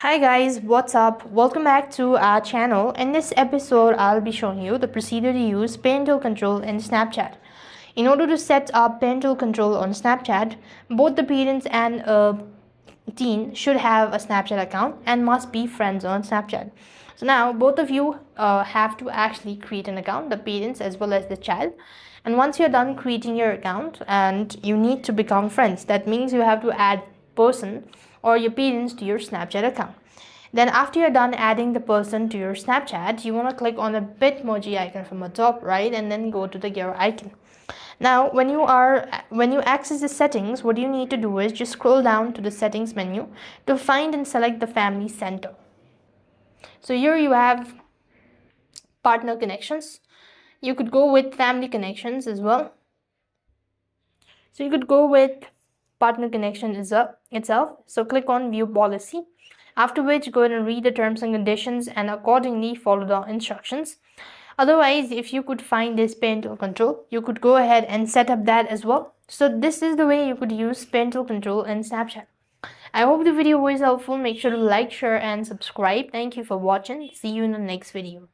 Hi guys, what's up? Welcome back to our channel. In this episode, I'll be showing you the procedure to use parental control in Snapchat. In order to set up parental control on Snapchat, both the parents and teen should have a Snapchat account and must be friends on Snapchat. So now both of you have to actually create an account, the parents as well as the child. And once you're done creating your account and you need to become friends, that means you have to add person or your parents to your Snapchat account. Then after you're done adding the person to your Snapchat, you want to click on the Bitmoji icon from the top right and then go to the gear icon. Now when you access the settings, what you need to do is just scroll down to the settings menu to find and select the family center. So here you have partner connections. You could go with family connections as well. So you could go with partner connection itself. So click on view policy, after which go ahead and read the terms and conditions and accordingly follow the instructions. Otherwise, if you could find this parental control, you could go ahead and set up that as well. So this is the way you could use parental control in Snapchat. I hope the video was helpful. Make sure to like, share and subscribe. Thank you for watching. See you in the next video.